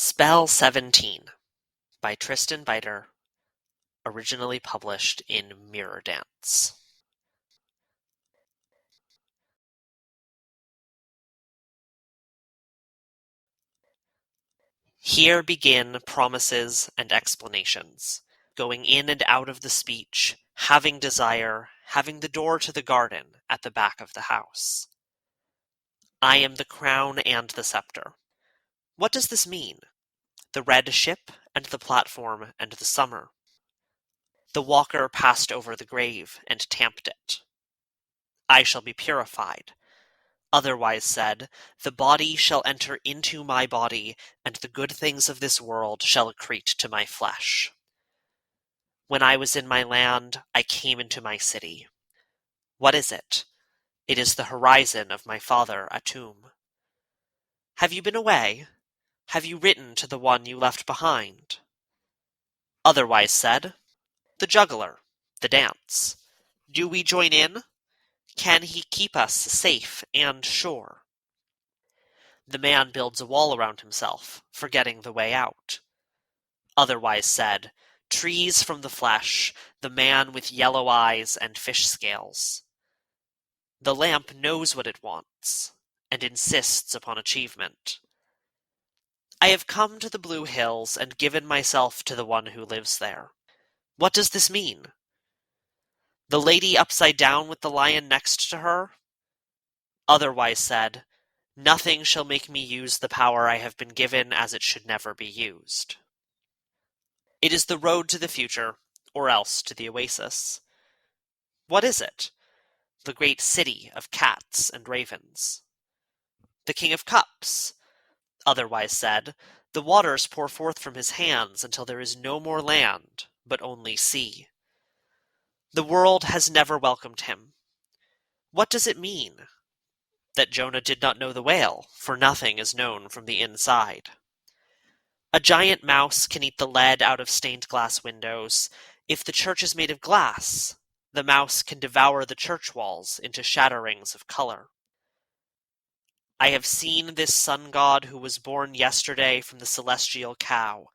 Spell 17 by Tristan Beiter, originally published in Mirror Dance. Here begin promises and explanations, going in and out of the speech, having desire, having the door to the garden at the back of the house. I am the crown and the scepter. What does this mean? The red ship and the platform and the summer. The walker passed over the grave and tamped it. I shall be purified. Otherwise said, the body shall enter into my body, and the good things of this world shall accrete to my flesh. When I was in my land, I came into my city. What is it? It is the horizon of my father Atum. Have you been away? Have you written to the one you left behind? Otherwise said, the juggler, the dance. Do we join in? Can he keep us safe and sure? The man builds a wall around himself, forgetting the way out. Otherwise said, trees from the flesh, the man with yellow eyes and fish scales. The lamp knows what it wants, and insists upon achievement. I have come to the blue hills and given myself to the one who lives there. What does this mean? The lady upside down with the lion next to her? Otherwise said, nothing shall make me use the power I have been given as it should never be used. It is the road to the future, or else to the oasis. What is it? The great city of cats and ravens. The King of Cups. Otherwise said, the waters pour forth from his hands until there is no more land, but only sea. The world has never welcomed him. What does it mean? That Jonah did not know the whale, for nothing is known from the inside. A giant mouse can eat the lead out of stained glass windows. If the church is made of glass, the mouse can devour the church walls into shatterings of color. I have seen this sun god who was born yesterday from the celestial cow.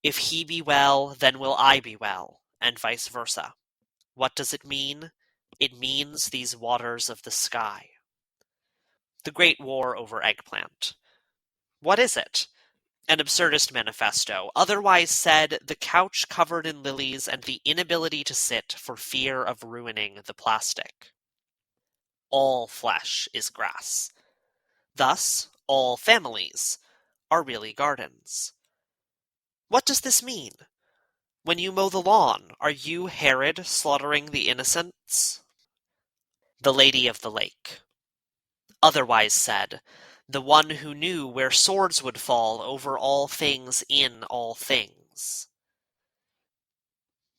If he be well, then will I be well, and vice versa. What does it mean? It means these waters of the sky. The Great War over Eggplant. What is it? An absurdist manifesto, otherwise said, the couch covered in lilies and the inability to sit for fear of ruining the plastic. All flesh is grass. Thus, all families are really gardens. What does this mean? When you mow the lawn, are you Herod slaughtering the innocents? The Lady of the Lake. Otherwise said, the one who knew where swords would fall over all things in all things.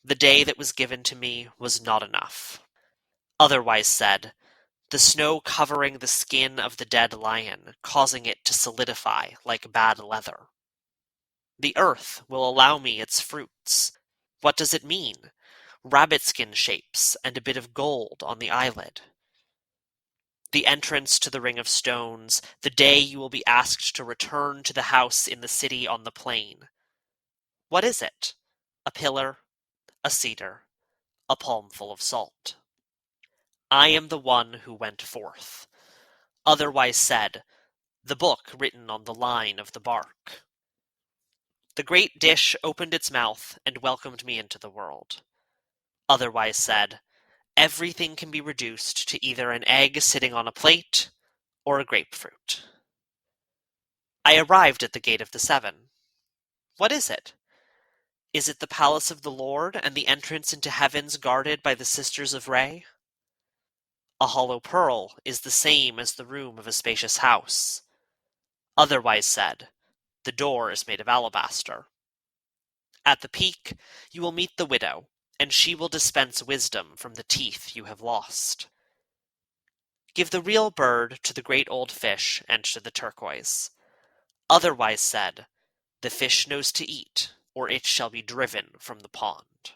The day that was given to me was not enough. Otherwise said, the snow covering the skin of the dead lion, causing it to solidify like bad leather. The earth will allow me its fruits. What does it mean? Rabbit skin shapes and a bit of gold on the eyelid. The entrance to the Ring of Stones, the day you will be asked to return to the house in the city on the plain. What is it? A pillar, a cedar, a palmful of salt. I am the one who went forth. Otherwise said, the book written on the line of the bark. The great dish opened its mouth and welcomed me into the world. Otherwise said, everything can be reduced to either an egg sitting on a plate or a grapefruit. I arrived at the Gate of the Seven. What is it? Is it the palace of the Lord and the entrance into heavens guarded by the sisters of Re? A hollow pearl is the same as the room of a spacious house. Otherwise said, the door is made of alabaster. At the peak, you will meet the widow, and she will dispense wisdom from the teeth you have lost. Give the real bird to the great old fish and to the turquoise. Otherwise said, the fish knows to eat, or it shall be driven from the pond.